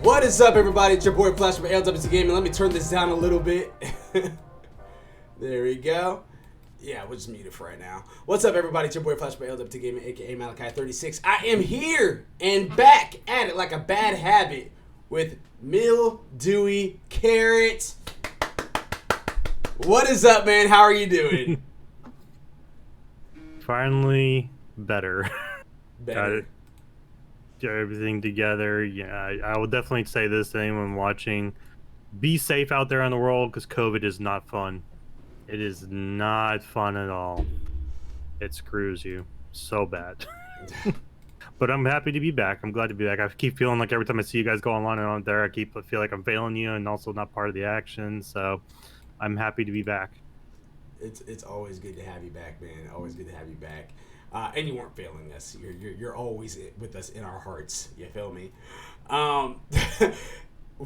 What is up, everybody? It's your boy Flash from ALWT Gaming. Let me turn this down a little bit. There we go. Yeah, we'll just mute it for right now. What's up, everybody? It's your boy Flash from ALWT Gaming, aka Malachi36. I am here and back at it like a bad habit with Mildewy Carrot. What is up, man? How are you doing? Finally, better. Got Better. it. Get everything together. Yeah, I will definitely say this to anyone watching: be safe out there in the world, because COVID is not fun. It is not fun at all. It screws you so bad. But I'm happy to be back. I'm glad to be back. I keep feeling like every time I see you guys go online and on there, I feel like I'm failing you and also not part of the action. So I'm happy to be back. It's always good to have you back, man. Always good to have you back. And you weren't failing us. You're always with us in our hearts. You feel me?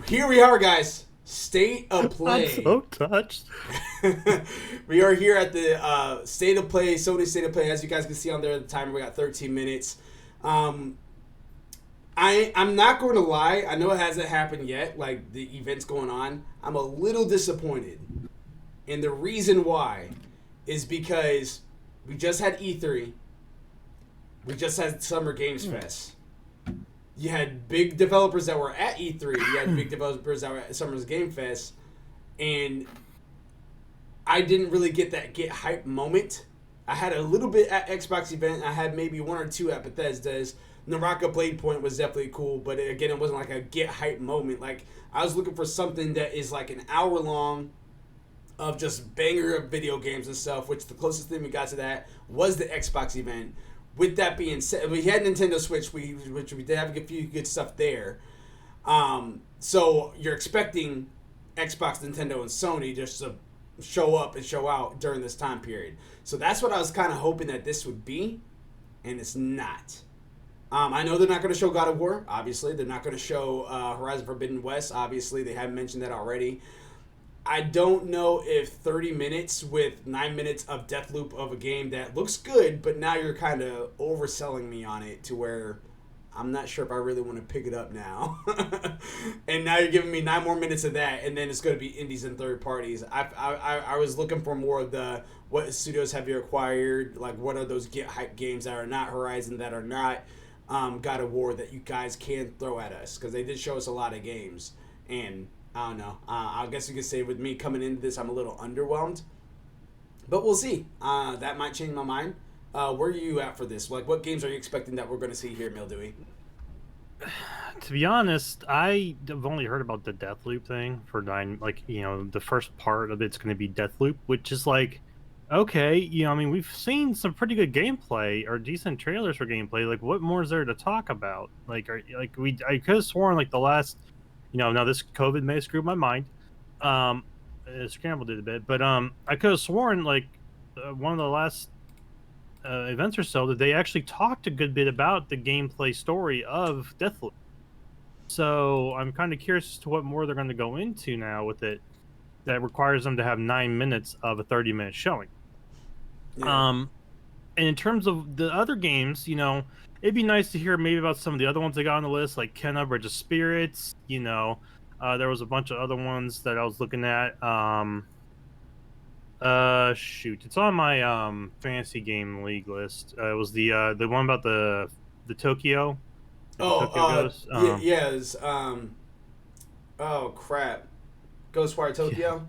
Here we are, guys. State of Play. I'm so touched. We are here at the State of Play, Sony State of Play. As you guys can see on there, the timer, we got 13 minutes. I'm not going to lie. I know it hasn't happened yet. Like, the event's going on. I'm a little disappointed. And the reason why is because we just had E3. We just had Summer Games Fest. You had big developers that were at E3. You had big developers that were at Summer's Game Fest. And I didn't really get that get hype moment. I had a little bit at Xbox event. I had maybe one or two at Bethesda's. Naraka Blade Point was definitely cool, but again, it wasn't like a get hype moment. Like, I was looking for something that is like an hour long of just banger of video games and stuff, which the closest thing we got to that was the Xbox event. With that being said, we had Nintendo Switch, which we did have a few good stuff there. So you're expecting Xbox, Nintendo, and Sony just to show up and show out during this time period. So that's what I was kind of hoping that this would be, and it's not. I know they're not going to show God of War, obviously. They're not going to show Horizon Forbidden West, obviously. They haven't mentioned that already. I don't know if 30 minutes with 9 minutes of Deathloop of a game that looks good, but now you're kind of overselling me on it to where I'm not sure if I really want to pick it up now. And now you're giving me 9 more minutes of that, and then it's going to be indies and third parties. I was looking for more of the what studios have you acquired, like what are those get hype games that are not Horizon, that are not God of War, that you guys can throw at us, because they did show us a lot of games. And I don't know. I guess you could say with me coming into this, I'm a little underwhelmed. But we'll see. That might change my mind. Where are you at for this? Like, what games are you expecting that we're going to see here, Mildewy? To be honest, I've only heard about the Deathloop thing for 9. Like, you know, the first part of it's going to be Deathloop, which is like, okay, you know, I mean, we've seen some pretty good gameplay or decent trailers for gameplay. Like, what more is there to talk about? Like, I could have sworn like the last Now this COVID may have screwed my mind. Um, it scrambled it a bit, but I could have sworn like one of the last events or so that they actually talked a good bit about the gameplay story of Deathloop. So I'm kind of curious as to what more they're going to go into now with it that requires them to have 9 minutes of a 30-minute showing. Yeah. Um, and in terms of the other games, it'd be nice to hear maybe about some of the other ones they got on the list, like Kenna Bridge of Spirits. There was a bunch of other ones that I was looking at. Shoot, it's on my fantasy game league list. It was the one about the Tokyo, where the Oh, Tokyo goes. yeah, yes. Oh crap, Ghostwire Yeah, Tokyo.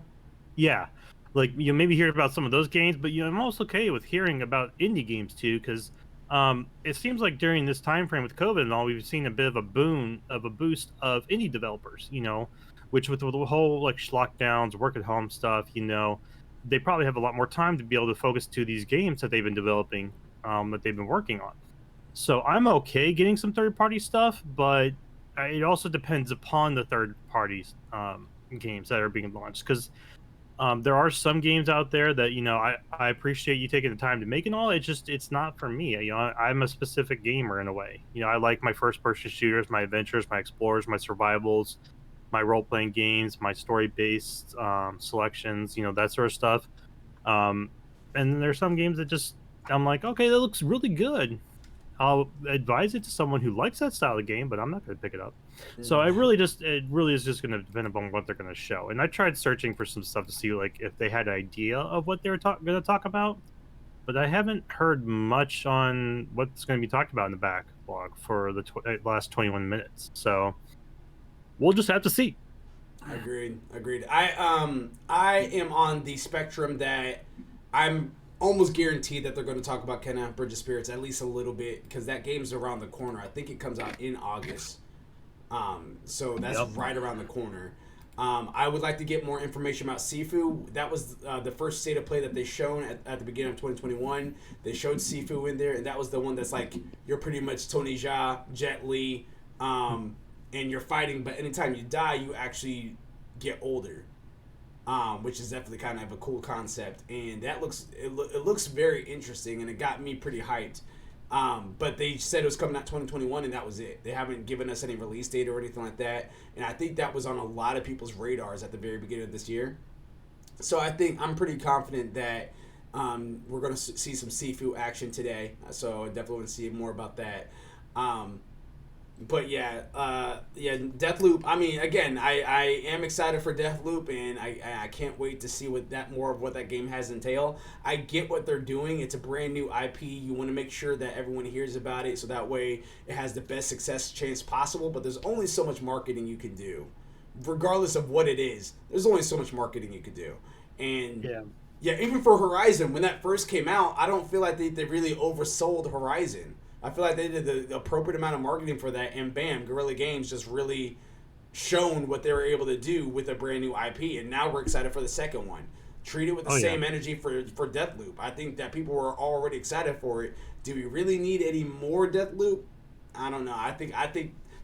yeah. Like you maybe hear about some of those games, but I'm also okay with hearing about indie games too, because it seems like during this time frame with COVID and all, we've seen a bit of a boost of indie developers. Which with the whole like lockdowns, work at home stuff, they probably have a lot more time to be able to focus to these games that they've been developing, that they've been working on. So I'm okay getting some third party stuff, but it also depends upon the third parties games that are being launched, because there are some games out there that I appreciate you taking the time to make and all. It's not for me. I'm a specific gamer in a way. I like my first person shooters, my adventures, my explorers, my survivals, my role playing games, my story based selections, that sort of stuff. Um, and there's some games that just I'm like, okay, that looks really good. I'll advise it to someone who likes that style of game, but I'm not going to pick it up. So it really is just going to depend upon what they're going to show. And I tried searching for some stuff to see like if they had an idea of what they're going to talk about, but I haven't heard much on what's going to be talked about in the backlog for the last 21 minutes. So we'll just have to see. Agreed. Agreed. I am on the spectrum that I'm almost guaranteed that they're going to talk about Kenna Bridge of Spirits at least a little bit because that game's around the corner. I think it comes out in August. So that's Yep. right around the corner. I would like to get more information about Sifu. That was the first state of play that they shown at the beginning of 2021. They showed Sifu in there, and that was the one that's like you're pretty much Tony Jaa, Jet Li, and you're fighting. But anytime you die, you actually get older, which is definitely kind of a cool concept. And that it looks very interesting, and it got me pretty hyped. But they said it was coming out 2021, and that was it. They haven't given us any release date or anything like that. And I think that was on a lot of people's radars at the very beginning of this year. So I think I'm pretty confident that we're going to see some Sifu action today. So I definitely want to see more about that. But yeah, Deathloop. I mean, again, I am excited for Deathloop, and I can't wait to see what that more of what that game has entail. I get what they're doing. It's a brand new IP. You want to make sure that everyone hears about it, so that way it has the best success chance possible. But there's only so much marketing you can do, regardless of what it is. There's only so much marketing you could do, and Yeah. yeah, even for Horizon, when that first came out, I don't feel like they really oversold Horizon. I feel like they did the appropriate amount of marketing for that, and bam, Guerrilla Games just really shown what they were able to do with a brand new IP, and now we're excited for the second one. Treat it with the Oh yeah. same energy for Deathloop. I think that people were already excited for it. Do we really need any more Deathloop? I don't know. I think,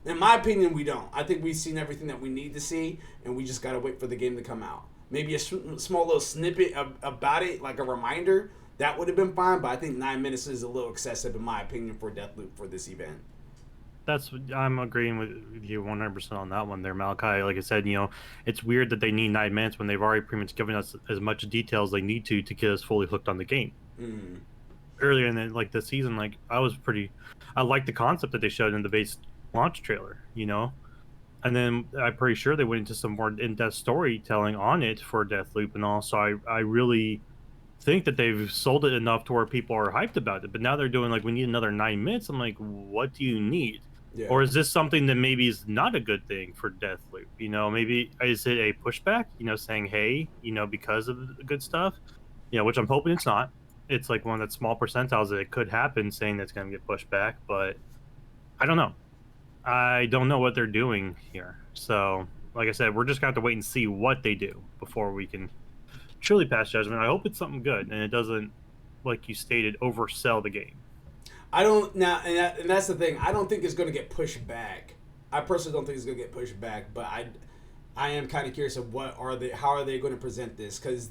in my opinion, we don't. I think we've seen everything that we need to see, and we just gotta wait for the game to come out. Maybe a small little snippet about it, like a reminder, that would have been fine. But I think 9 minutes is a little excessive, in my opinion, for Deathloop for this event. I'm agreeing with you 100% on that one there, Malachi. Like I said, it's weird that they need 9 minutes when they've already pretty much given us as much detail as they need to get us fully hooked on the game. Mm. Earlier in the season, like I liked the concept that they showed in the base launch trailer, and then I'm pretty sure they went into some more in-depth storytelling on it for Deathloop and all. So I really think that they've sold it enough to where people are hyped about it. But now they're doing like, we need another 9 minutes. I'm like, what do you need? Yeah. Or is this something that maybe is not a good thing for Deathloop? Maybe is it a pushback? Saying, hey, because of the good stuff, which I'm hoping it's not. It's like one of that small percentiles that it could happen, saying that's going to get pushed back. But I don't know. I don't know what they're doing here. So, like I said, we're just going to have to wait and see what they do before we can truly pass judgment. I hope it's something good and it doesn't, like you stated, oversell the game. I don't now, and that's the thing. I don't think it's going to get pushed back. I personally don't think it's gonna get pushed back, but I am kind of curious of how are they going to present this, because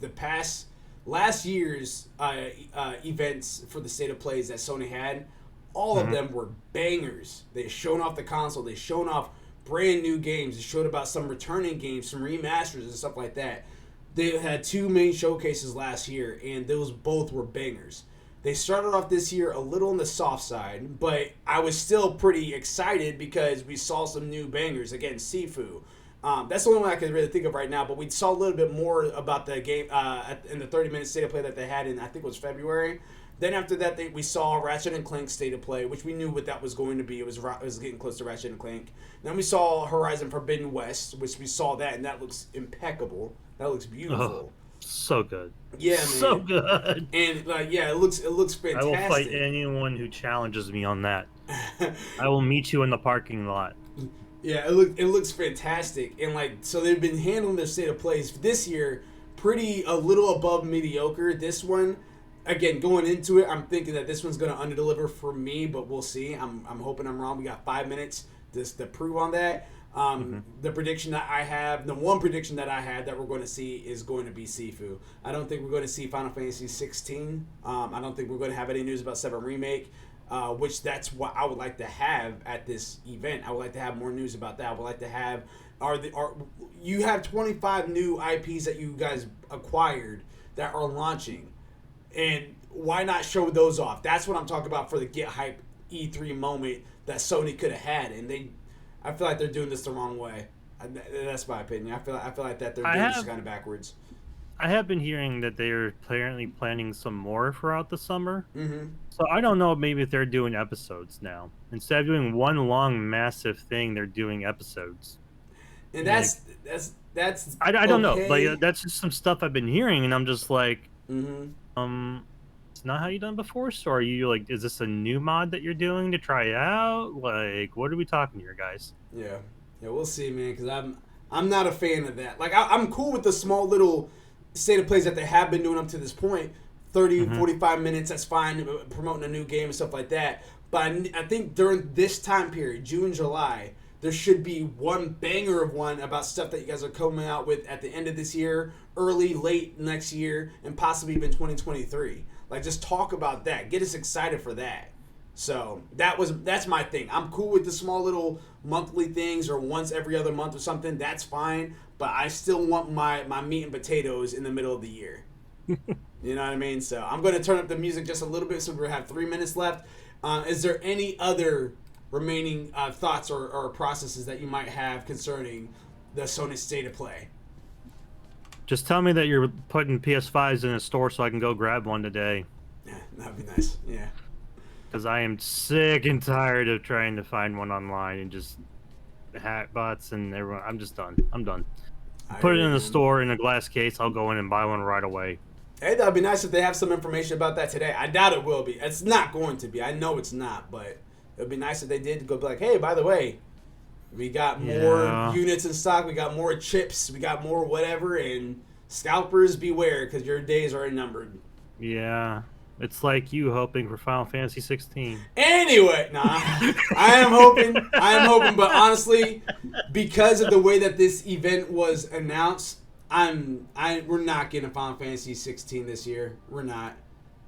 last year's events for the state of plays that Sony had, all of them were bangers. They shown off the console, they shown off brand new games, they showed about some returning games, some remasters and stuff like that. They had two main showcases last year, and those both were bangers. They started off this year a little on the soft side, but I was still pretty excited because we saw some new bangers. Again, Sifu. That's the only one I can really think of right now, but we saw a little bit more about the game in the 30-minute state of play that they had in, I think it was February. Then after that, we saw Ratchet and Clank state of play, which we knew what that was going to be. It was getting close to Ratchet and Clank. Then we saw Horizon Forbidden West, which we saw that, and that looks impeccable. That looks beautiful. Oh, so good. Yeah, man. So good. And yeah, it looks fantastic. I will fight anyone who challenges me on that. I will meet you in the parking lot. Yeah, it looks fantastic, and like, so they've been handling their state of plays this year a little above mediocre. This one, again, going into it, I'm thinking that this one's going to underdeliver for me, but we'll see. I'm hoping I'm wrong. We got 5 minutes to prove on that. The prediction that I have, the one prediction that I had that we're going to see is going to be Sifu. I don't think we're going to see Final Fantasy 16. I don't think we're going to have any news about 7 Remake, which that's what I would like to have at this event. I would like to have more news about that. I would like to have, you have 25 new IPs that you guys acquired that are launching, and why not show those off? That's what I'm talking about for the Get Hype E3 moment that Sony could have had, and I feel like they're doing this the wrong way. That's my opinion. I feel like that they're doing this kind of backwards. I have been hearing that they're apparently planning some more throughout the summer. Mm-hmm. So I don't know, maybe if they're doing episodes now. Instead of doing one long, massive thing, they're doing episodes. And that's I don't know. Like, that's just some stuff I've been hearing, and I'm just like, it's not how you done before. So are you like, is this a new mod that you're doing to try out? Like, what are we talking here, guys? Yeah, we'll see, man. Because I'm not a fan of that. Like, I'm cool with the small little state of plays that they have been doing up to this point. 30, 45 minutes, that's fine. Promoting a new game and stuff like that. But I think during this time period, June, July, there should be one banger of one about stuff that you guys are coming out with at the end of this year, early, late next year, and possibly even 2023. Like, just talk about that. Get us excited for that. So that's my thing. I'm cool with the small little monthly things or once every other month or something. That's fine. But I still want my meat and potatoes in the middle of the year. You know what I mean? So I'm going to turn up the music just a little bit, so we have 3 minutes left. Is there any other remaining thoughts or processes that you might have concerning the Sony State of Play? Just tell me that you're putting PS5s in a store so I can go grab one today. Yeah, that'd be nice. Yeah. Because I am sick and tired of trying to find one online and just hack bots and everyone. I'm just done. I'm done. Put it in the store in a glass case. I'll go in and buy one right away. Hey, that'd be nice if they have some information about that today. I doubt it will be. It's not going to be. I know it's not, but it'd be nice if they did go be like, hey, by the way, we got more units in stock. We got more chips. We got more whatever. And scalpers beware, because your days are numbered. Yeah. It's like you hoping for Final Fantasy 16. Anyway, I am hoping, but honestly, because of the way that this event was announced, we're not getting a Final Fantasy 16 this year. We're not,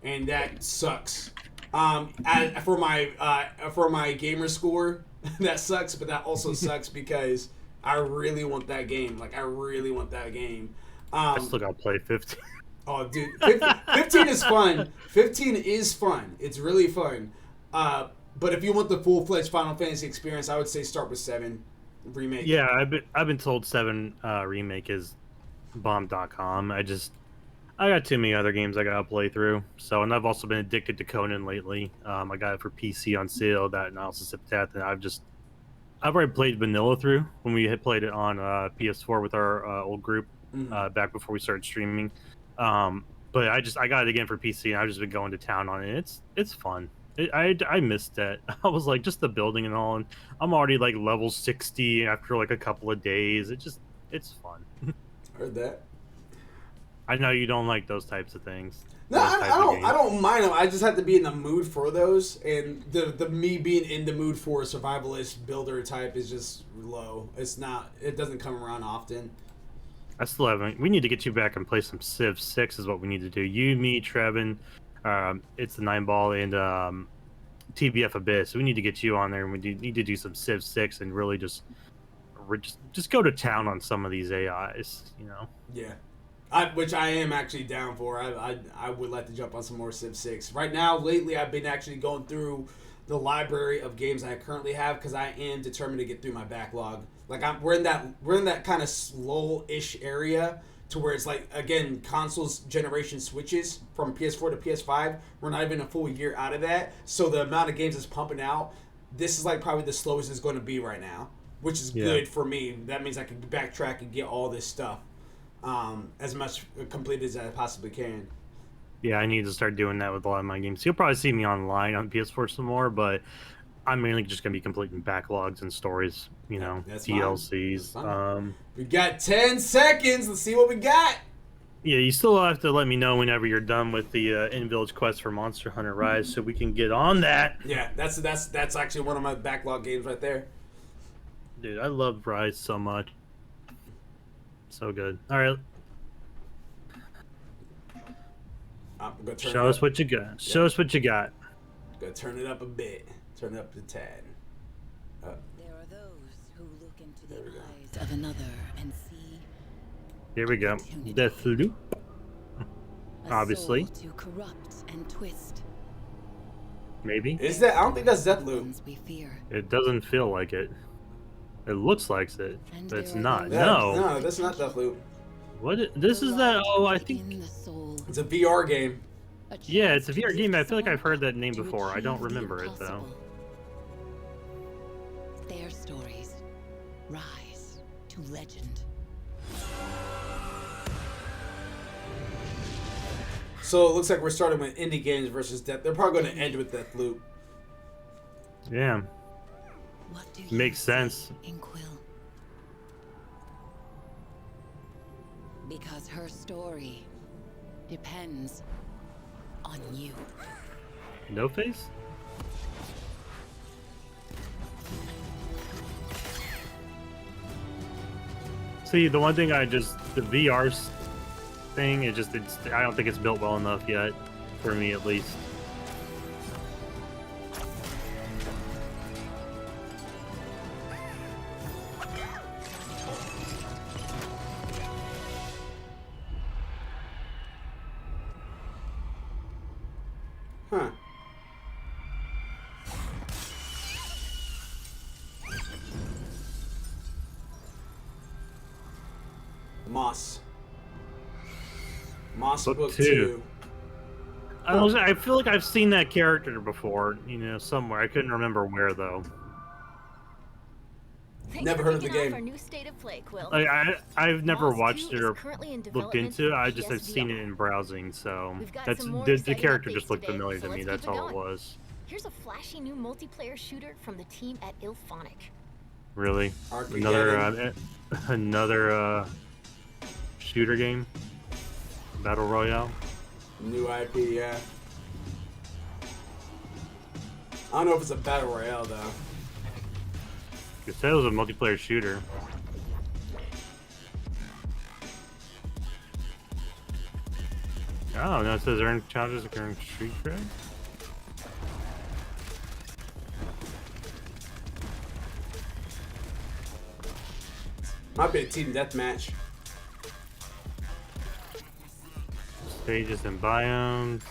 and that sucks. For my gamer score, that sucks. But that also sucks because I really want that game. Like, I really want that game. I still gotta play 15. Oh, dude, 15 is fun. 15 is fun. It's really fun. But if you want the full-fledged Final Fantasy experience, I would say start with 7 Remake. Yeah, I've been told 7 Remake is bomb.com. I got too many other games I gotta play through. So, and I've also been addicted to Conan lately. I got it for PC on sale, that Analysis of Death, and I've already played vanilla through when we had played it on PS4 with our old group back before we started streaming. But I got it again for PC, and I've just been going to town on it. It's fun. I missed that. I was like, just the building and all, and I'm already like level 60 after like a couple of days. It's fun. Heard that. I know you don't like those types of things. No, those I types of don't. games. I don't mind them. I just have to be in the mood for those, and the me being in the mood for a survivalist builder type is just low. It's not. It doesn't come around often. I still haven't. We need to get you back and play some Civ 6 is what we need to do. You, me, Trevin, it's the 9 ball, and TBF Abyss. We need to get you on there, and we need to do some Civ 6 and really just go to town on some of these AIs. You know. Yeah. Which I am actually down for. I would like to jump on some more Civ 6. Right now, lately, I've been actually going through the library of games I currently have because I am determined to get through my backlog. Like we're in that kind of slow-ish area to where it's like, again, consoles generation switches from PS4 to PS5. We're not even a full year out of that, so the amount of games that's pumping out, this is like probably the slowest it's going to be right now, which is good for me. That means I can backtrack and get all this stuff as much completed as I possibly can. Yeah, I need to start doing that with a lot of my games. You'll probably see me online on PS4 some more, but I'm mainly just going to be completing backlogs and stories, you know, That's DLCs. fine. We got 10 seconds. Let's see what we got. Yeah, you still have to let me know whenever you're done with the in-village quest for Monster Hunter Rise so we can get on that. Yeah, that's actually one of my backlog games right there. Dude, I love Rise so much. So good. All right. I'm gonna turn Show us what you got. Show us what you got. Gonna turn it up a bit. Turn it up a tad. There are those who look into the eyes of another and see. Here we go. Deathloop. Obviously. To corrupt and twist. Maybe. Is that? I don't think that's Deathloop. It doesn't feel like it. It looks like it, but it's not. Yeah, No. No, that's not Deathloop. What? This is that? Oh, I think. It's a VR game. Yeah, it's a VR game. I feel like I've heard that name before. I don't remember it though. Their stories rise to legend. So it looks like we're starting with indie games versus Death. They're probably going to end with Deathloop. Yeah. What do you Makes sense. in Quill? Because her story depends on you. No face? See, the one thing the VR thing, I don't think it's built well enough yet, for me at least. Huh. Moss book 2. I feel like I've seen that character before, you know, somewhere. I couldn't remember where though. Never heard of the game. Our new state of play, Quill. I've never Moss watched 2 it is or currently in looked development into it. for I just have seen PSVR. it in browsing, so We've got that's some more the exciting character updates just looked today, familiar so to me. let's That's keep it all it going. was. Here's a flashy new multiplayer shooter from the team at Ilphonic. Really? Armageddon. Another shooter game? Battle Royale? New IP, yeah. I don't know if it's a battle royale though. It said it was a multiplayer shooter. Oh, no, it says earn challenges to earn street cred. Might be a team deathmatch. Stages and biomes.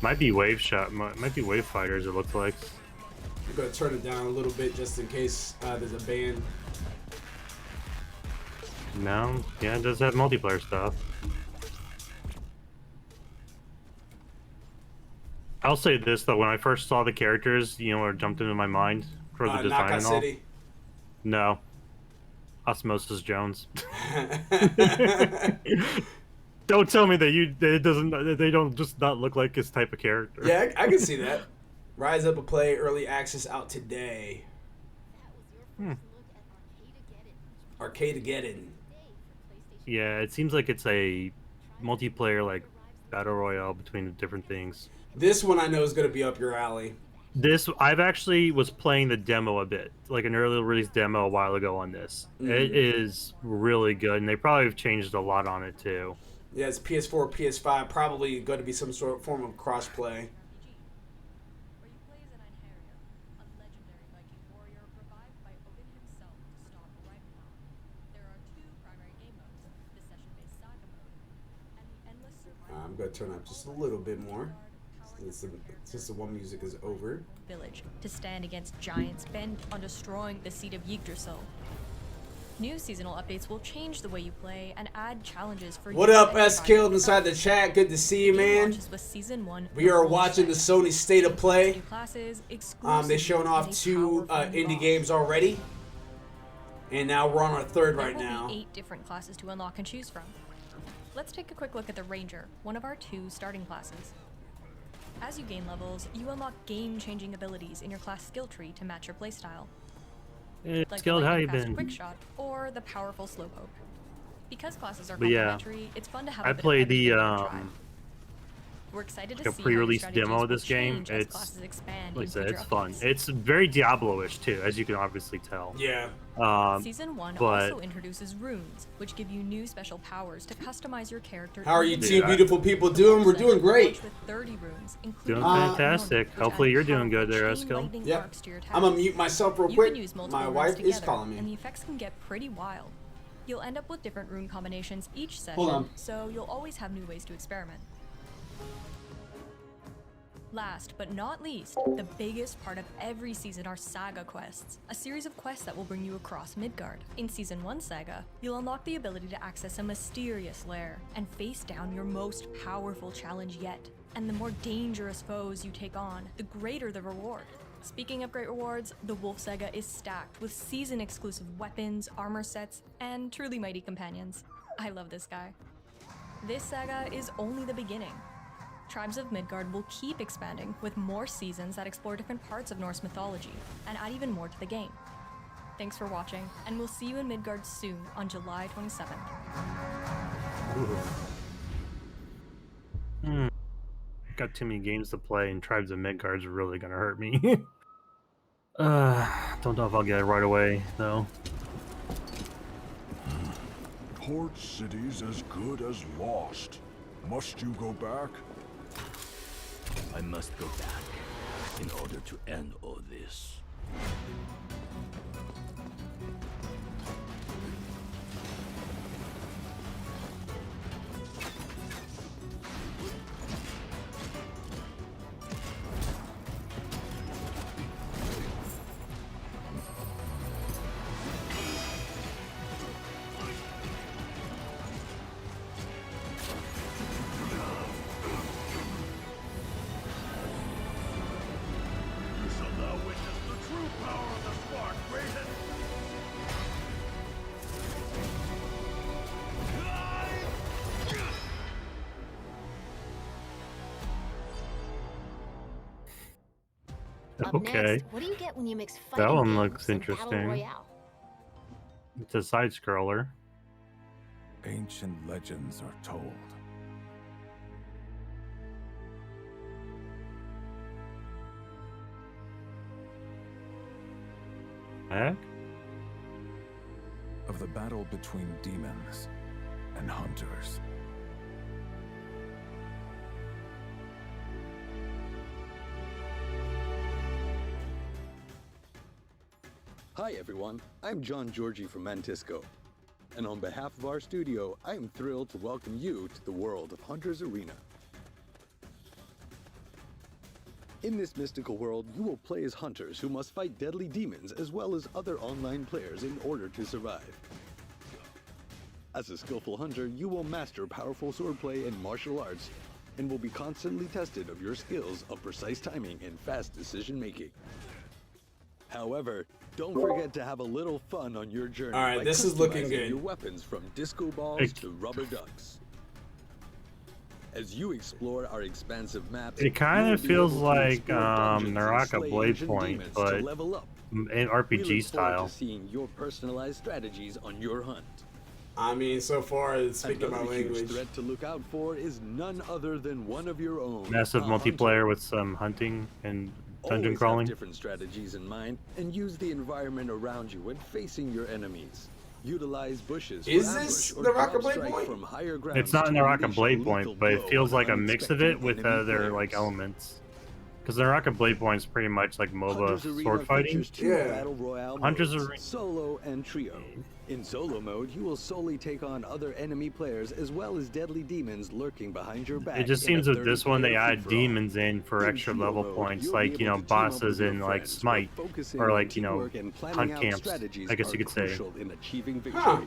Might be wave shot. Might be wave fighters. It looks like. I'm gonna turn it down a little bit just in case there's a ban. No, yeah, it does have multiplayer stuff. I'll say this though: when I first saw the characters, you know, what jumped into my mind for the design Knockout and all. City. No, Osmosis Jones. Don't tell me that they don't just not look like his type of character. Yeah, I can see that. Rise Up a Play early access out today. Arcade-ageddon. Yeah, it seems like it's a multiplayer like battle royale between the different things. This one I know is going to be up your alley. This I've actually was playing the demo a bit, like an early release demo a while ago on this. It is really good, and they probably have changed a lot on it too. Yeah, it's PS4, PS5. Probably going to be some sort of form of crossplay. Where you play as an Einherjar, a legendary Viking warrior revived by Odin himself to stop Ragnarok. There are two primary game modes, the session-based saga mode, and the endless survival. I'm going to turn up just a little bit more. Since the one music is over. Village to stand against giants bent on destroying the seat of Yggdrasil. New seasonal updates will change the way you play and add challenges for What you up, to S Killed inside the chat? Good to see you, man. With season 1, We are watching the Sony State of Play. new classes, They're showing off 2 indie games already, and now we're on our 3rd right now. There will be 8 different classes to unlock and choose from. Let's take a quick look at the Ranger, one of our 2 starting classes. As you gain levels, you unlock game-changing abilities in your class skill tree to match your playstyle. It's Like Skilled, the how you lightning-fast been? quick shot or the powerful slowpoke. Because classes are But yeah, complementary, it's fun to have a I bit of played the everything in your tribe. We're excited to like a see pre-release how your demo of strategies this will game. change as It's classes expand like I in said, future it's fun. updates. It's very Diablo-ish too, as you can obviously tell. Yeah. Season 1 but also introduces runes, which give you new special powers to customize your character. How are you two Yeah. beautiful people doing? We're doing great. With 30 runes, including Doing fantastic. which Hopefully add you're doing powerful good there, chain Eskil. lightning Yep. arcs to your I'm gonna attacks. mute myself real You quick. can use multiple My runes wife is together, calling and the me. effects can get pretty wild. You'll end up with different rune combinations each session, Hold on. so you'll always have new ways to experiment. Last but not least, the biggest part of every season are Saga quests, a series of quests that will bring you across Midgard. In Season 1 Saga, you'll unlock the ability to access a mysterious lair and face down your most powerful challenge yet. And the more dangerous foes you take on, the greater the reward. Speaking of great rewards, the Wolf Saga is stacked with season-exclusive weapons, armor sets, and truly mighty companions. I love this guy. This saga is only the beginning. Tribes of Midgard will keep expanding with more seasons that explore different parts of Norse mythology and add even more to the game. Thanks for watching, and we'll see you in Midgard soon on July 27th. Got too many games to play, and Tribes of Midgard's really gonna hurt me. Don't know if I'll get it right away though. Port City's as good as lost. Must you go back? I must go back in order to end all this. You shall now witness the true power of the spark, Raven! Up Okay, next, what do you get when you mix that fighting one games looks and Battle interesting. Royale? It's a side scroller. Ancient legends are told. Heck? Of the battle between demons and hunters. Hi everyone, I'm John Georgie from Mantisco, and on behalf of our studio, I am thrilled to welcome you to the world of Hunter's Arena. In this mystical world, you will play as hunters who must fight deadly demons as well as other online players in order to survive. As a skillful hunter, you will master powerful swordplay and martial arts, and will be constantly tested of your skills of precise timing and fast decision making. However, don't forget to have a little fun on your journey. All right, by this is looking customizing good. Your weapons from disco balls Hey. to rubber ducks. As you explore our expansive map, It kinda you will be feels able to like, explore dungeons and Naraka slay Blade ancient Point, demons to but level up. in We RPG look forward style. to seeing your personalized strategies on your hunt. I mean, so far, it's speaking my Another huge language. threat to look out for is none other than one of your own. Massive a multiplayer hunter. with some hunting and dungeon Always crawling. have different strategies in mind and use the environment around you when facing your enemies. Utilize bushes. Is for this ambush or the drop Rocket Blade strike Point? from higher ground It's not in to the Rocket unleash a Blade lethal Point, but it blow feels on like a mix of it unexpected with enemy other like players. elements. Because the Rocket Blade Point is pretty much like MOBA Hunter's Arena sword fighting. features two Yeah. battle royale Hunter's modes, Arena- solo and trio. In solo mode, you will solely take on other enemy players as well as deadly demons lurking behind your back. It just in a seems with this one they 30-player add free-for-all. demons in for In extra duo level mode, points, you'll like be you able know to team up bosses with your in like friends, Smite, where focusing or on like teamwork and planning hunt out camps. strategies I guess are you could say. crucial in achieving victory. Huh.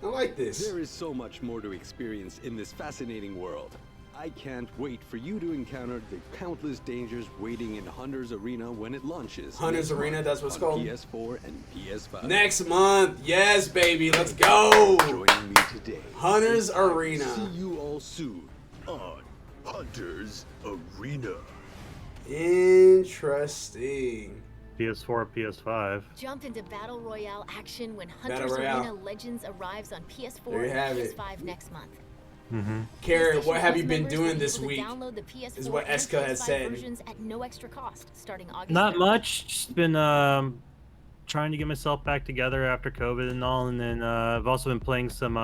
I like this. There is so much more to experience in this fascinating world. I can't wait for you to encounter the countless dangers waiting in Hunter's Arena when it launches. Hunter's next Arena, month that's what it's on called? PS4 and PS5. Next month. Yes, baby. Let's go. Joining me today. Hunter's It's time to Arena. See you all soon on Hunter's Arena. Interesting. PS4, PS5. Jump into Battle Royale action when Battle Hunter's Royale. Arena Legends arrives on PS4 There you have and it. PS5 next month. Karen, what PlayStation have you Plus been members doing will be this able to week? download the PS4 is what and Eska has PS5 said. versions at no extra cost starting August Not 3rd. much. Just been trying to get myself back together after COVID and all, and then I've also been playing some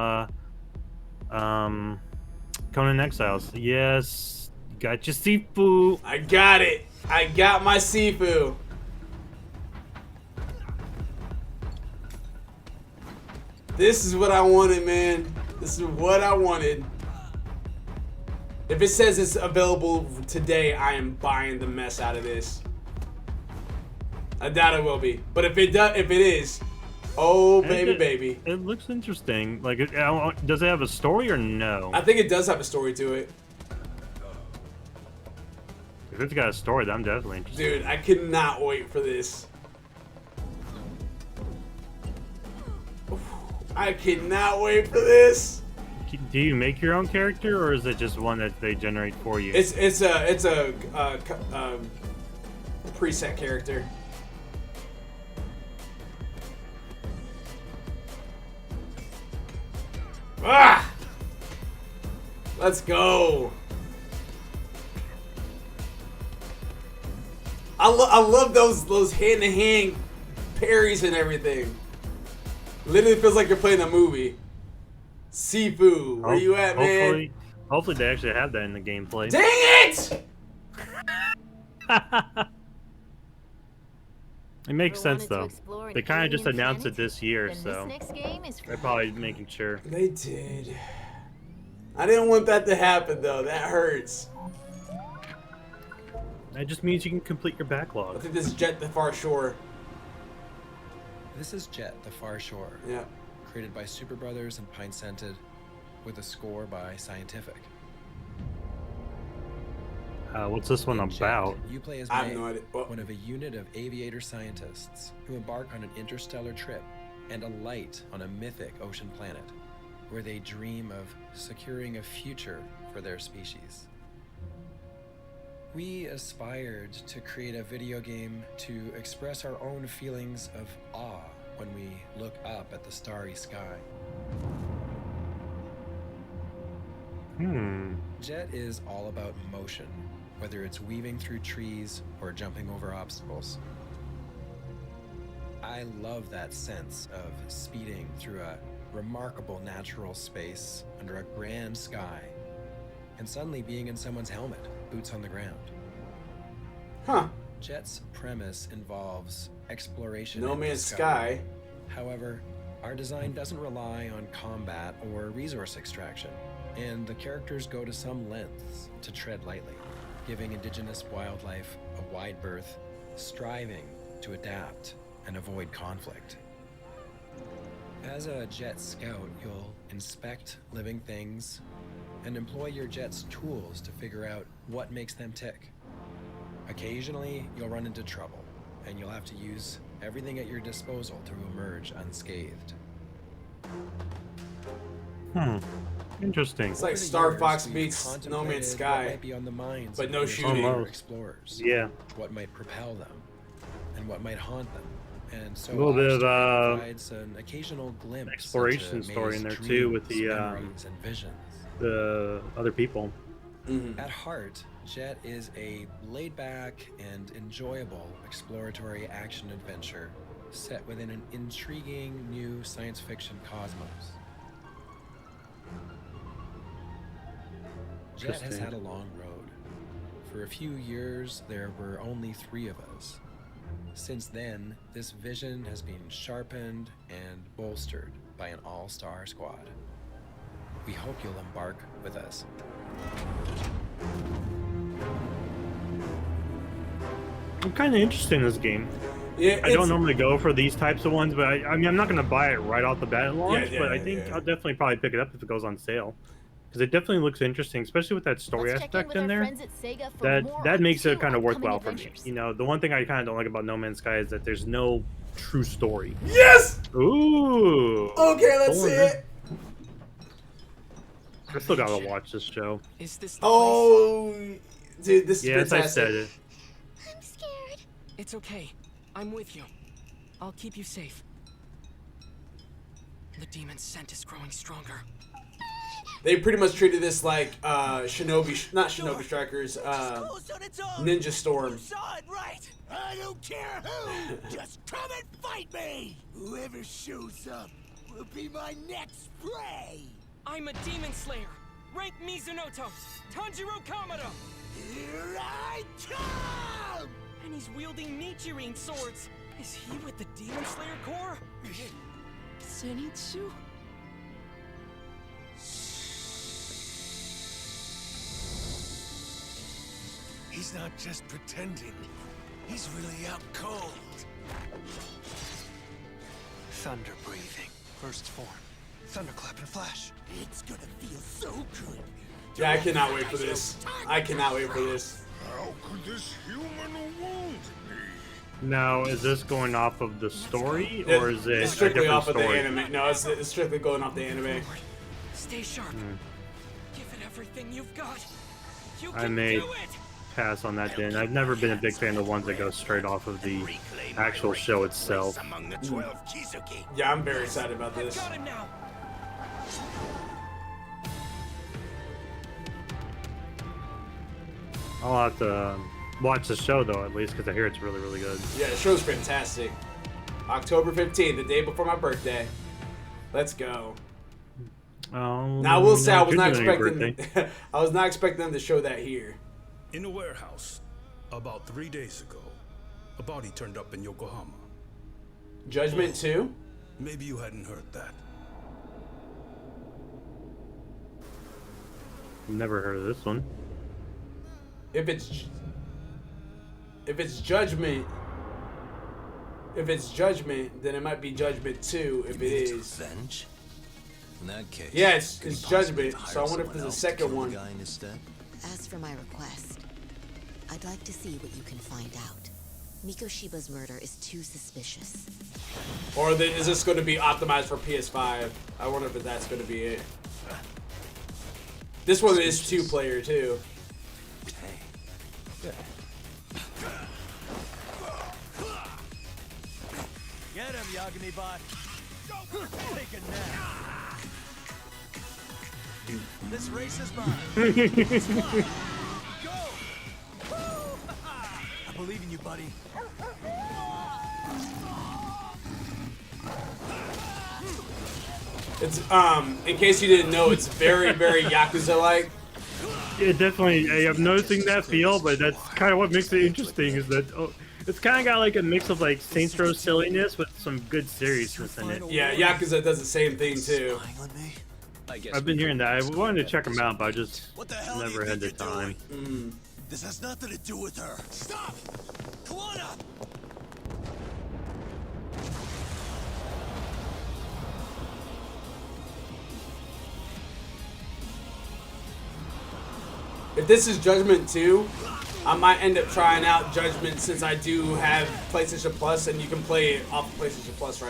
Conan Exiles. Yes, got your Sifu. I got it. I got my Sifu. This is what I wanted, man. This is what I wanted. If it says it's available today, I am buying the mess out of this. I doubt it will be, but if it is, oh baby, baby. It looks interesting. Like, does it have a story or no? I think it does have a story to it, If it's got a story, then I'm definitely interested. dude. I cannot wait for this. I cannot wait for this. Do you make your own character, or is it just one that they generate for you? It's a preset character. Ah! Let's go. I love those hand-to-hand parries and everything. Literally feels like you're playing a movie. Sifu, where you at, man? Hopefully they actually have that in the gameplay. Dang it! It makes Ever sense wanted to though. explore an They kind of just alien announced it planet? this year, Then so this next game is for they're probably making sure. They did. I didn't want that to happen though. That hurts. That just means you can complete your I backlog. think this is Jet the Far Shore. This is Jet, the Far Shore, Yeah. created by Super Brothers and Pine Scented, with a score by Scientific. What's this one In Jet, about? you play as I have May, no idea. What? one of a unit of aviator scientists who embark on an interstellar trip and alight on a mythic ocean planet, where they dream of securing a future for their species. We aspired to create a video game to express our own feelings of awe when we look up at the starry sky. Jet is all about motion, whether it's weaving through trees or jumping over obstacles. I love that sense of speeding through a remarkable natural space under a grand sky, and suddenly being in someone's helmet, boots on the ground. Huh. Jet's premise involves exploration No and Man's discovery. Sky. However, our design doesn't rely on combat or resource extraction, and the characters go to some lengths to tread lightly, giving indigenous wildlife a wide berth, striving to adapt and avoid conflict. As a Jet Scout, you'll inspect living things and employ your Jet's tools to figure out what makes them tick. Occasionally, you'll run into trouble, and you'll have to use everything at your disposal to emerge unscathed. Interesting. It's like Over the Star years, Fox we've meets No contemplated Man's what Sky, might be on the minds but of no your shooting. future Almost. explorers. Yeah. What might propel them, and what might haunt them. and so A little bit our of, story provides an occasional glimpse exploration into story in May's there, too, with dreams, the, memories, and visions. The other people. At heart, Jet is a laid-back and enjoyable exploratory action-adventure set within an intriguing new science fiction cosmos. Jet has had a long road. For a few years, there were only 3 of us. Since then, this vision has been sharpened and bolstered by an all-star squad. We hope you'll embark with us. I'm kind of interested in this game. Yeah, I don't normally go for these types of ones, but I mean, I'm not going to buy it right off the bat at launch, but I think I'll definitely probably pick it up if it goes on sale. Because it definitely looks interesting, especially with that story aspect in there. That makes it kind of worthwhile for me. You know, the one thing I kind of don't like about No Man's Sky is that there's no true story. Yes! Ooh! Okay, let's see it. I still gotta watch this show. Is this dude, this is yes, fantastic. I said it. I'm scared. It's okay. I'm with you. I'll keep you safe. The demon's scent is growing stronger. They pretty much treated this like not Shinobi Strikers, Ninja Storm. You saw it, right? I don't care who. Just come and fight me. Whoever shows up will be my next prey. I'm a demon slayer. Rank Mizunoto. Tanjiro Kamado. Here I come! And he's wielding Nichirin swords. Is he with the Demon Slayer Corps? Zenitsu? He's not just pretending. He's really out cold. Thunder breathing. First form. Thunderclap and flash. It's gonna feel so good. Yeah, I cannot wait for this. I cannot wait for this. How could this human wound me? Now, is this going off of the story, or is it It's strictly a different off of the story? anime. No, it's strictly going off the anime. Stay sharp. Give it everything you've got. You I can may do it. pass on that then. I've never been a big fan of the ones that go straight off of the actual show itself. Among the 12 Kizuki. Yeah, I'm very excited about this. Got him now. I'll have to watch the show though, at least, because I hear it's really, really good. Yeah, the show's fantastic. October 15th, the day before my birthday. Let's go. Oh, Now I will say I was you're not doing your expecting. I was not expecting them to show that here. In a warehouse, about 3 days ago, a body turned up in Yokohama. Judgment 2? Maybe you hadn't heard that. Never heard of this one. If it's Judgment, then it might be Judgment 2. If it is, Revenge? In that case, yeah, it's could you Judgment. possibly So I hire wonder if someone there's a else to second kill the one. guy instead? As for my request, I'd like to see what you can find out. Mikoshiba's murder is too suspicious. Or then is this going to be optimized for PS5? I wonder if that's going to be it. This one is 2-player too. Get him, Yagami bot. Take a nap. This race is mine. Go! I believe in you, buddy. It's in case you didn't know, it's very, very Yakuza-like. Yeah, definitely. I'm noticing that feel, but that's kind of what makes it interesting. Is that it's kind of got like a mix of like Saints Row silliness with some good seriousness in it. Yeah, Yakuza does the same thing too. I've been hearing that. I wanted to check them out, but I just never had the time. This has nothing to do with her. Stop! Come on up! If this is Judgment 2, I might end up trying out Judgment since I do have PlayStation Plus and you can play it off of PlayStation Plus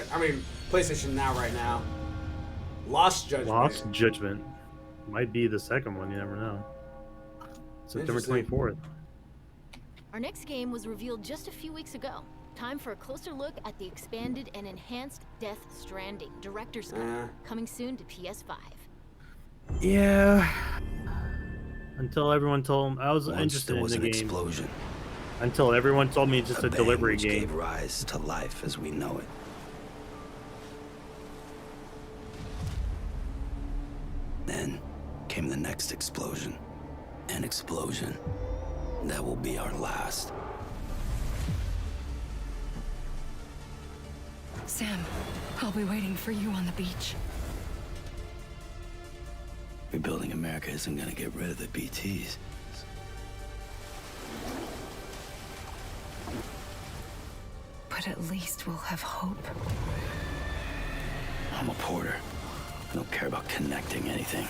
PlayStation Now right now. Lost Judgment. Lost Judgment might be the second one. You never know. September 24th. Our next game was revealed just a few weeks ago. Time for a closer look at the expanded and enhanced Death Stranding Director's Cut, coming soon to PS5. Yeah. Until everyone told me I was Once interested there was in the an game. explosion. Until everyone told me it's just a bang delivery which game. gave rise to life as we know it. Then came the next explosion. An explosion that will be our last. Sam, I'll be waiting for you on the beach. Rebuilding America isn't gonna get rid of the BTs. But at least we'll have hope. I'm a porter. I don't care about connecting anything.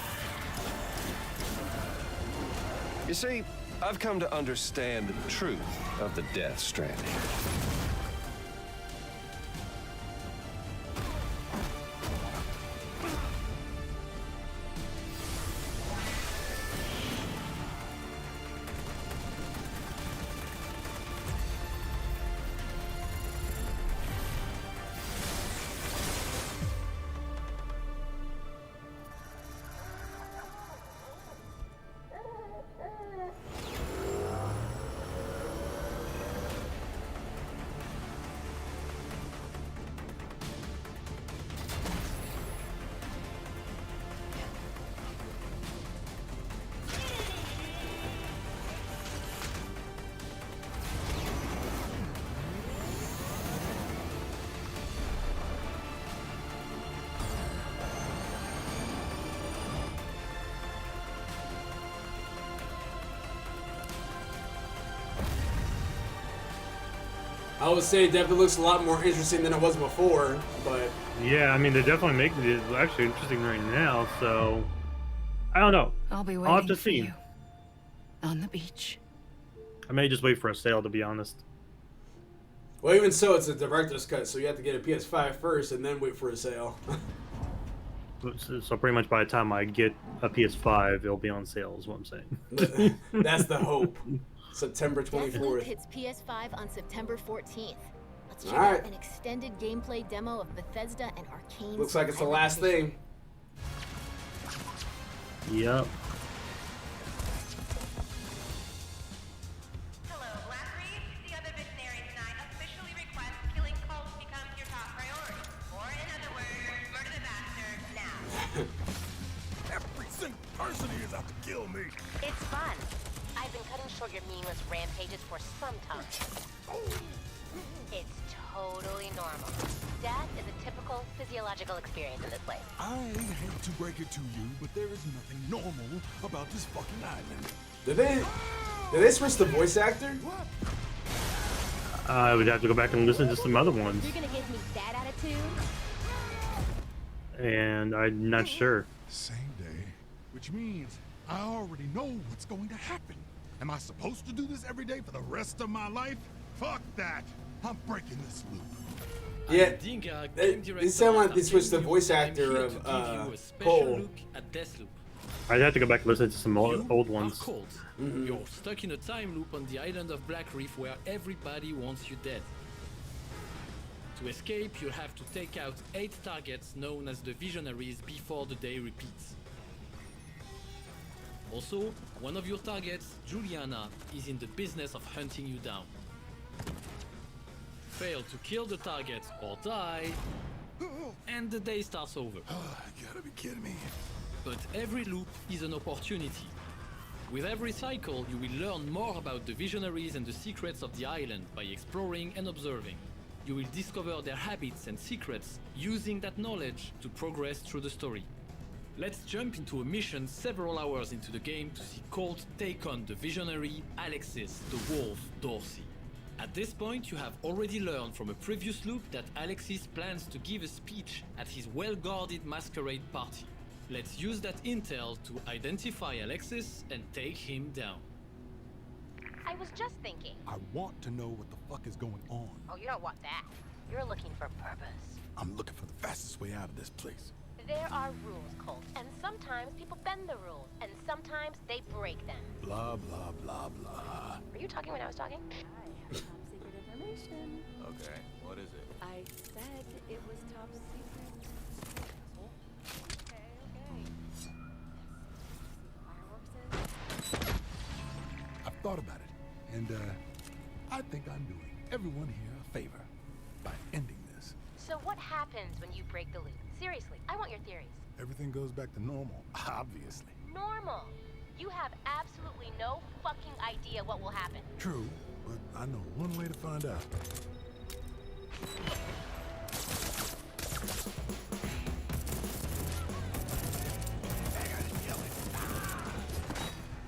You see, I've come to understand the truth of the Death Stranding. I would say it definitely looks a lot more interesting than it was before, but... Yeah, I mean, they're definitely making it actually interesting right now, so... I don't know. I'll be I'll waiting have to for see. you on the beach. I may just wait for a sale, to be honest. Well, even so, it's a director's cut, so you have to get a PS5 first and then wait for a sale. So pretty much by the time I get a PS5, it'll be on sale, is what I'm saying. That's the hope. September Deathloop 24th. hits PS5 on September 14th. Let's check Alright. out an extended gameplay demo of Bethesda and Arcane's Looks like it's the last thing. Yep. Every single person here is out to kill me. It's fun. I've been cutting short your meaningless rampages for some time. It's totally normal. Death is a typical physiological experience in this place. I hate to break it to you, but there is nothing normal about this fucking island. Did they switch the voice actor? I would have to go back and listen to some other ones. You're gonna give me that attitude? And I'm not sure. Same day, which means I already know what's going to happen. Am I supposed to do this every day for the rest of my life? Fuck that. I'm breaking this loop. Yeah, they sound like they switched the voice actor of Cole. I'd have to go back and listen to some old ones. Cold. You're stuck in a time loop on the island of Black Reef where everybody wants you dead. To escape, you'll have to take out 8 targets known as the Visionaries before the day repeats. Also, one of your targets, Juliana, is in the business of hunting you down. Fail to kill the target or die, and the day starts over. You gotta be kidding me. But every loop is an opportunity. With every cycle, you will learn more about the Visionaries and the secrets of the island by exploring and observing. You will discover their habits and secrets, using that knowledge to progress through the story. Let's jump into a mission several hours into the game to see Colt take on the Visionary Alexis the Wolf Dorsey. At this point, you have already learned from a previous loop that Alexis plans to give a speech at his well-guarded masquerade party. Let's use that intel to identify Alexis and take him down. I was just thinking. I want to know what the fuck is going on. Oh, you don't want that. You're looking for purpose. I'm looking for the fastest way out of this place. There are rules, Colt, and sometimes people bend the rules, and sometimes they break them. Blah, blah, blah, blah. Were you talking when I was talking? mission. Okay, what is it? I said it was top secret. Okay, okay. Fireworks is. I've thought about it, and I think I'm doing everyone here a favor by ending this. So what happens when you break the loop? Seriously, I want your theories. Everything goes back to normal, obviously. Normal. You have absolutely no fucking idea what will happen. True, but I know one way to find out.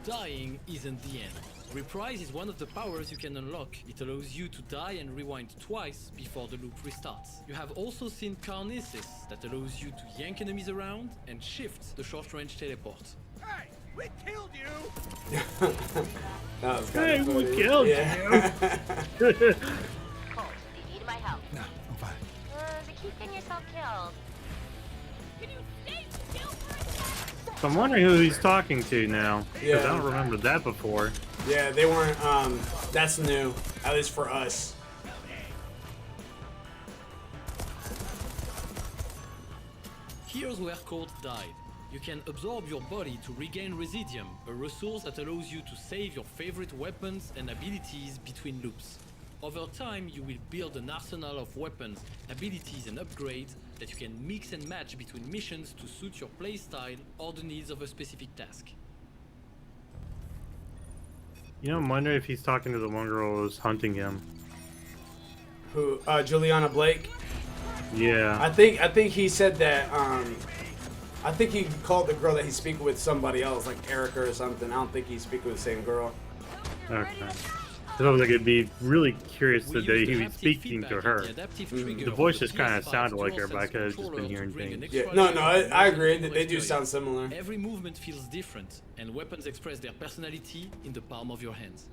Dying isn't the end. Reprise is one of the powers you can unlock. It allows you to die and rewind twice before the loop restarts. You have also seen Carnesis that allows you to yank enemies around and shift the short-range teleport. Hey, we killed you! That was Hey, kind of we funny. killed you. Colt, do you need my help? Nah, I'm fine. To keep getting yourself killed. Can you stay still for a second? So I'm wondering who he's talking to now. Yeah. Because I don't remember that before. Yeah, they weren't, that's new, at least for us. Here's where Colt died. You can absorb your body to regain Residium, a resource that allows you to save your favorite weapons and abilities between loops. Over time, you will build an arsenal of weapons, abilities and upgrades that you can mix and match between missions to suit your playstyle or the needs of a specific task. You know, I'm wondering if he's talking to the one girl who was hunting him. Who, Juliana Blake? Yeah. I think he said that, I think he called the girl that he's speaking with somebody else, like Erica or something. I don't think he's speaking with the same girl. Okay. So I was like, it'd be really curious that he was speaking to her. The voice just kind of sounded like her, but I could have just been hearing things. Yeah, no, I agree. They do sound similar. Every movement feels different, and weapons express their personality in the palm of your hands.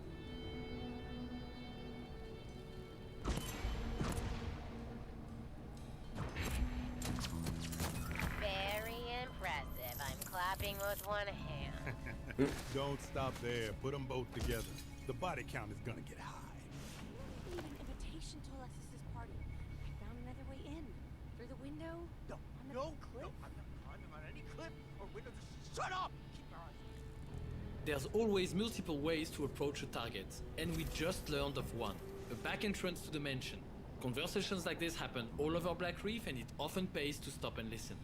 Very impressive. I'm clapping with one hand. Don't stop there. Put them both together. The body count is gonna get high. We need an invitation to Alexis's party. I found another way in. Through the window? No, on the no, cliff? no, I'm not climbing on any cliff or window. Just shut up! Keep your eyes. There's always multiple ways to approach a target, and we just learned of one, a back entrance to the mansion. Conversations like this happen all over Black Reef, and it often pays to stop and listen.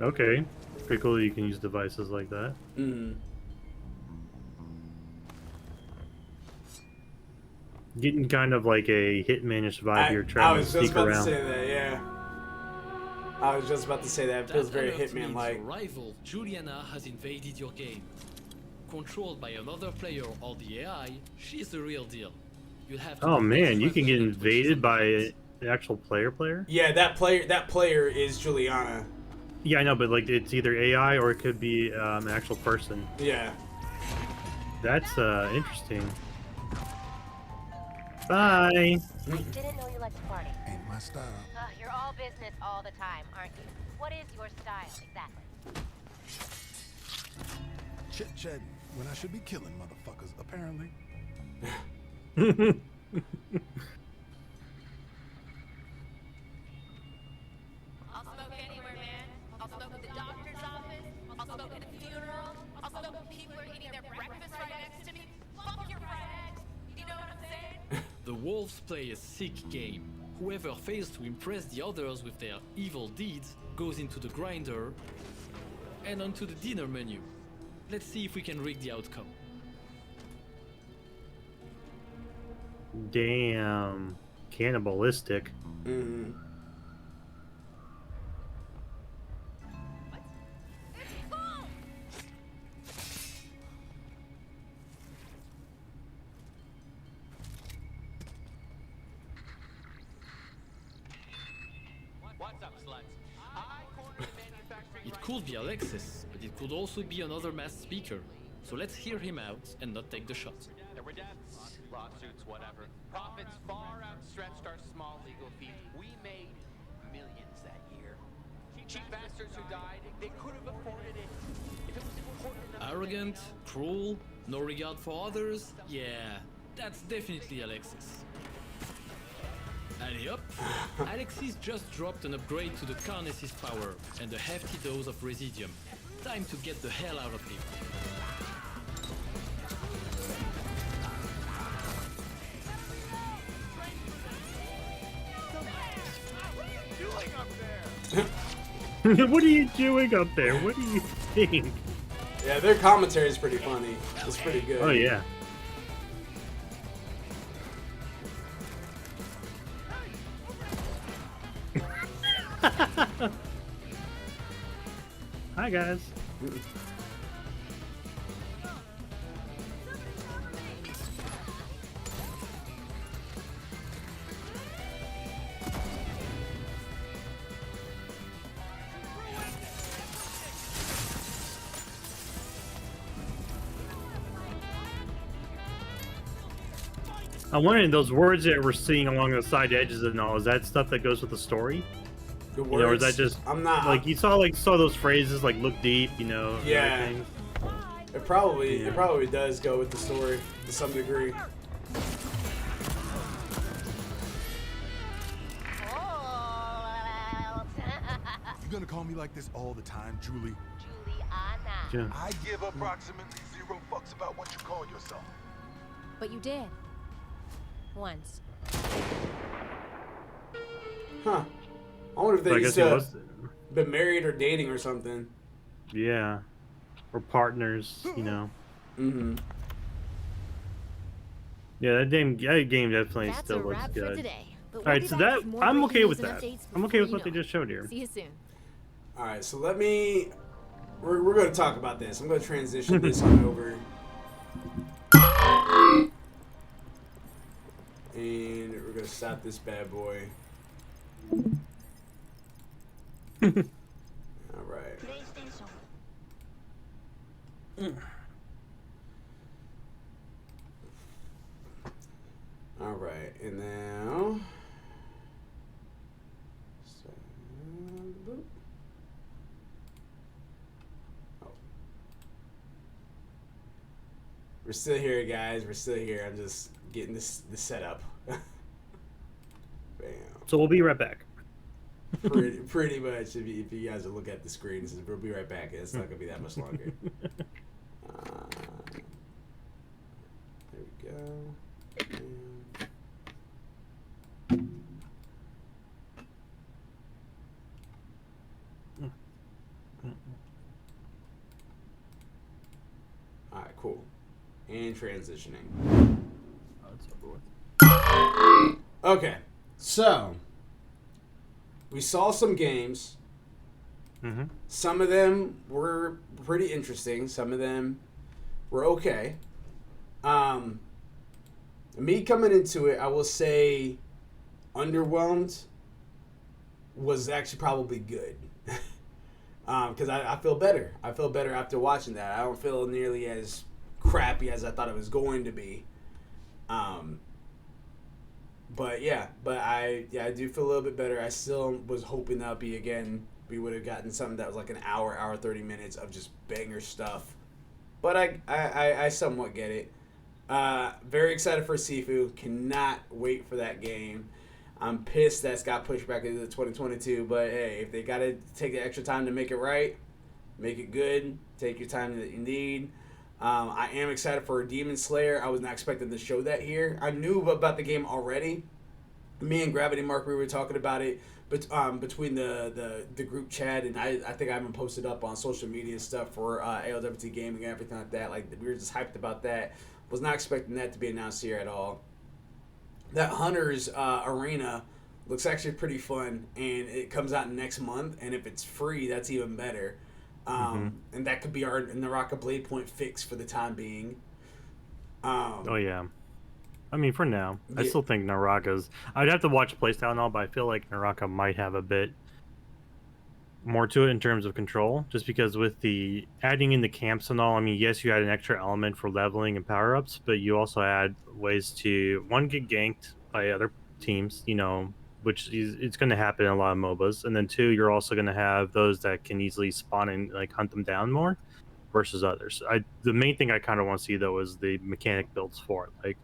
Okay. Pretty cool that you can use devices like that. Getting kind of like a Hitmanish vibe here, trying to sneak around. I was just about to say that, yeah. I was just about to say that. It feels very Hitman-like. Your rival, Juliana, has invaded your game. Controlled by another player or the AI, she's the real deal. You'll have to Oh man, you can get invaded by an actual player? Yeah, that player is Juliana. Yeah, I know, but like it's either AI or it could be an actual person. Yeah. That's interesting. Bye. I didn't know you liked to party. Ain't my style. You're all business all the time, aren't you? What is your style, exactly? Chit-chatting when I should be killing motherfuckers, apparently. I'll smoke anywhere, man. I'll smoke at the doctor's office. I'll smoke at a funeral. I'll smoke when people are eating their breakfast right next to me. Fuck your fried eggs. You know what I'm saying? The wolves play a sick game. Whoever fails to impress the others with their evil deeds goes into the grinder and onto the dinner menu. Let's see if we can rig the outcome. Damn. Cannibalistic. What's up, sluts? I cornered the It could be Alexis, but it could also be another masked speaker. So let's hear him out and not take the shot. There were deaths, lawsuits, whatever. Profits far outstretched our small legal fees. We made millions that year. Cheap bastards who died, they could have afforded it. If it was important enough. Arrogant, cruel, no regard for others? Yeah, that's definitely Alexis. Allez up! Alexis just dropped an upgrade to the Carnesis power and a hefty dose of Residium. Time to get the hell out of here. What are you doing up there? What do you think? Yeah, their commentary is pretty funny. It's pretty good. Oh yeah. Hi guys. I'm wondering, those words that we're seeing along the side edges and all, is that stuff that goes with the story? The words? You know, or is that just like you saw those phrases like look deep, you know? and Yeah. everything? It probably does go with the story to some degree. You gonna call me like this all the time, Julie? Juliana. I give approximately 0 fucks about what you call yourself. But you did. Once. Huh. I wonder if So I they guess used he to was. been married or dating or something. Yeah. Or partners, you know. Mm-hmm. Yeah, that game definitely That's still a looks wrap good. for today. But All we'll right, be so back that with more I'm breaking okay news with and that. updates I'm okay with before what they you know just showed here. See you soon. All right, so let me. We're going to talk about this. I'm going to transition this on over. And we're going to stop this bad boy. All right. All right, and now. Oh. We're still here, guys. We're still here. I'm just getting this set up. Bam. So we'll be right back. Pretty much. If you guys look at the screen, we'll be right back. It's not gonna be that much longer. There we go. All right, cool. And transitioning. Okay, so we saw some games. Mm-hmm. Some of them were pretty interesting. Some of them were okay. Me coming into it, I will say, underwhelmed was actually probably good. Because I feel better. I feel better after watching that. I don't feel nearly as crappy as I thought it was going to be. But I do feel a little bit better. I still was hoping that we would have gotten something that was like an hour 30 minutes of just banger stuff. But I somewhat get it. Very excited for Sifu. Cannot wait for that game. I'm pissed that's got pushed back into 2022. But hey, if they got to take the extra time to make it right, make it good. Take your time that you need. I am excited for Demon Slayer. I was not expecting to show that here. I knew about the game already. Me and Gravity Mark, we were talking about it, but between the group chat, and I think I even posted up on social media and stuff for ALWT Gaming and everything like that. Like, we were just hyped about that. Was not expecting that to be announced here at all. That Hunter's Arena looks actually pretty fun, and it comes out next month. And if it's free, that's even better. And that could be our Naraka Blade Point fix for the time being. Oh yeah, I mean for now, I Yeah. still think Naraka's. I'd have to watch playstyle and all, but I feel like Naraka might have a bit more to it in terms of control, just because with the adding in the camps and all, I mean, yes, you had an extra element for leveling and power ups, but you also had ways to one get ganked by other teams, which is it's going to happen in a lot of MOBAs, and then two, you're also going to have those that can easily spawn and like hunt them down more versus others. The main thing I kind of want to see though is the mechanic builds for it. Like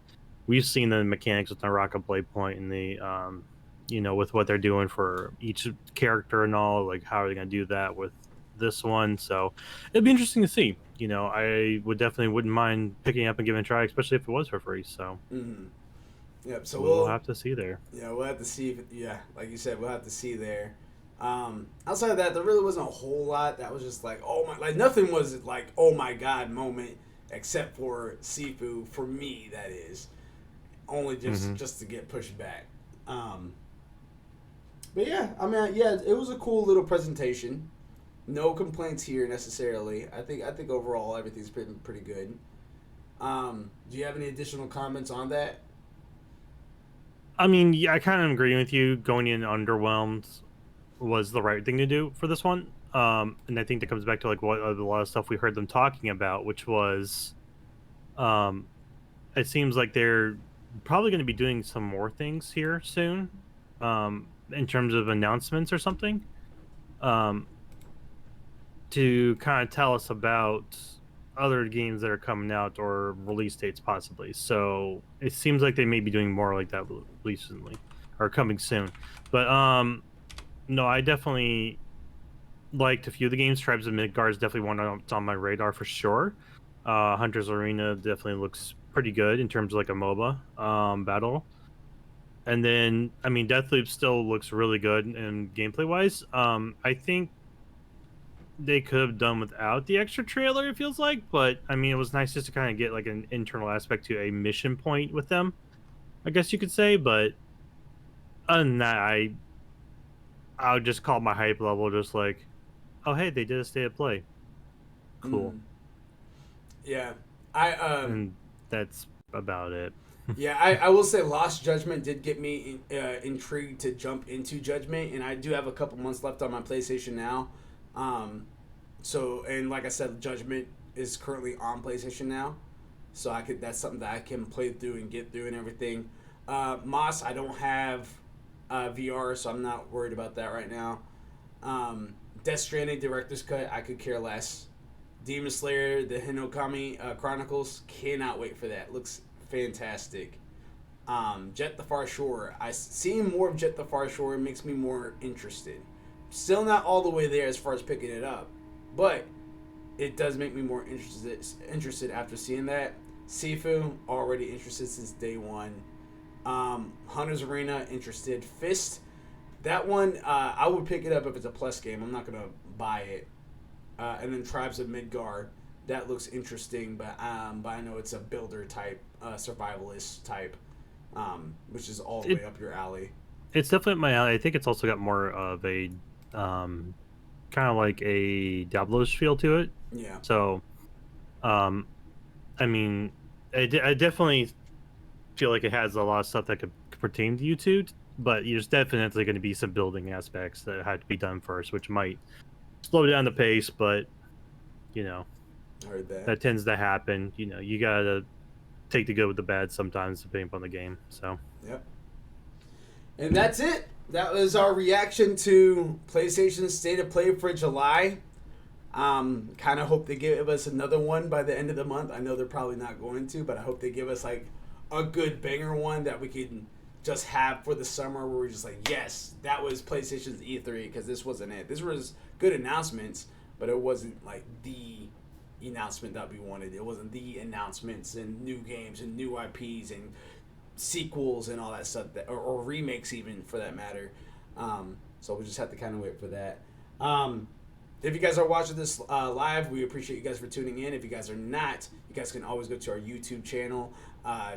we've seen the mechanics with the Rocket Blade Point and the with what they're doing for each character and all, like how are they going to do that with this one? So it'd be interesting to see. I wouldn't mind picking up and giving it a try, especially if it was for free. So Yep. So we'll have to see there. Yeah, we'll have to see. Like you said, we'll have to see there. Outside of that, there really wasn't a whole lot that was just like, oh my, like nothing was like, oh my god moment, except for Sifu, for me, that is. Only just to get pushed back. But yeah, I mean, it was a cool little presentation. No complaints here necessarily. I think overall everything's been pretty good. Do you have any additional comments on that? I mean, yeah, I kind of agree with you. Going in underwhelmed was the right thing to do for this one. And I think that comes back to like what a lot of stuff we heard them talking about, which was, it seems like they're probably going to be doing some more things here soon, in terms of announcements or something, to kind of tell us about other games that are coming out or release dates possibly. So it seems like they may be doing more like that recently or coming soon. But no, I definitely liked a few of the games. Tribes of Midgard is definitely one that's on my radar for sure. Hunter's Arena definitely looks pretty good in terms of like a MOBA battle. And then, I mean, Deathloop still looks really good in gameplay wise. I think they could have done without the extra trailer, it feels like, but I mean, it was nice just to kind of get like an internal aspect to a mission point with them, I guess you could say. But other than that, I would just call my hype level just like, oh hey, they did a state of play, cool. Yeah, and that's about it. Yeah, I will say Lost Judgment did get me intrigued to jump into Judgment, and I do have a couple months left on my PlayStation now. So, and like I said, Judgment is currently on PlayStation now, so that's something that I can play through and get through and everything. Moss, I don't have VR, so I'm not worried about that right now. Death Stranding Director's Cut, I could care less. Demon Slayer, the Hinokami Chronicles, cannot wait for that. Looks fantastic. Jet the Far Shore, seeing more of Jet the Far Shore makes me more interested. Still not all the way there as far as picking it up, but it does make me more interested after seeing that. Sifu, already interested since day one. Hunter's Arena, interested. Fist, that one, I would pick it up if it's a plus game. I'm not going to buy it. And then Tribes of Midgard, that looks interesting, but I know it's a builder type, survivalist type, which is all the way up your alley. It's definitely up my alley. I think it's also got more of a kind of like a Diablo-ish feel to it. Yeah. So, I mean, I definitely feel like it has a lot of stuff that could pertain to YouTube, but there's definitely going to be some building aspects that had to be done first, which might slow down the pace, but heard that tends to happen. You gotta take the good with the bad sometimes, depending upon the game. So yep. And that's it. That was our reaction to PlayStation's State of Play for July. Kind of hope they give us another one by the end of the month. I know they're probably not going to, but I hope they give us like a good banger one that we can just have for the summer, where we're just like, yes, that was PlayStation's E3, because this wasn't it. This was good announcements, but it wasn't like the announcement that we wanted. It wasn't the announcements and new games and new IPs and sequels and all that stuff, or remakes even, for that matter. So we just have to kind of wait for that. If you guys are watching this live, we appreciate you guys for tuning in. If you guys are not, you guys can always go to our YouTube channel.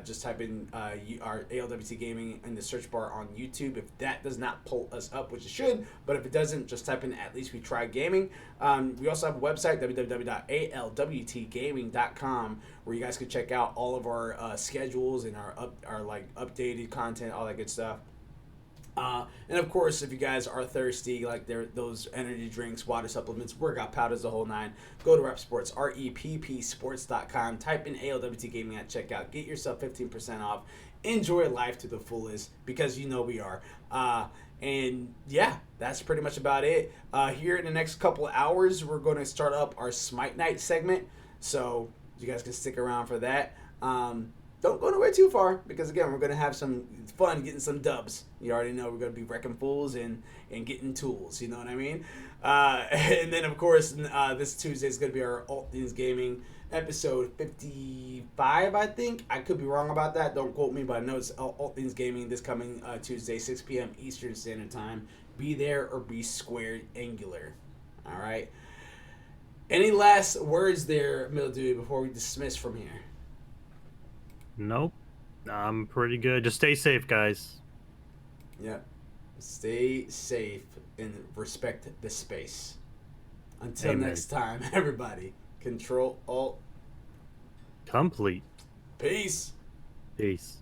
Just type in our ALWT Gaming in the search bar on YouTube. If that does not pull us up, which it should, but if it doesn't, just type in At Least We Try Gaming. We also have a website, www.alwtgaming.com, where you guys can check out all of our schedules and our like updated content, all that good stuff. And of course, if you guys are thirsty, like those energy drinks, water supplements, workout powders, the whole nine, go to Rep Sports, REPPsports.com. Type in ALWT Gaming at checkout. Get yourself 15% off. Enjoy life to the fullest, because you know we are. And yeah, that's pretty much about it. Here in the next couple of hours, we're going to start up our Smite Night segment. So you guys can stick around for that. Don't go nowhere too far, because again, we're going to have some fun getting some dubs. You already know we're going to be wrecking fools and getting tools, you know what I mean? And then, of course, this Tuesday is going to be our Alt Things Gaming episode 55, I think. I could be wrong about that. Don't quote me, but I know it's Alt Things Gaming this coming Tuesday, 6 p.m. Eastern Standard Time. Be there or be squared angular. All right? Any last words there, Mildew, before we dismiss from here? Nope. I'm pretty good. Just stay safe, guys. Yep. Stay safe and respect the space. Until Amen. next time, everybody. Control Alt Complete. Peace. Peace.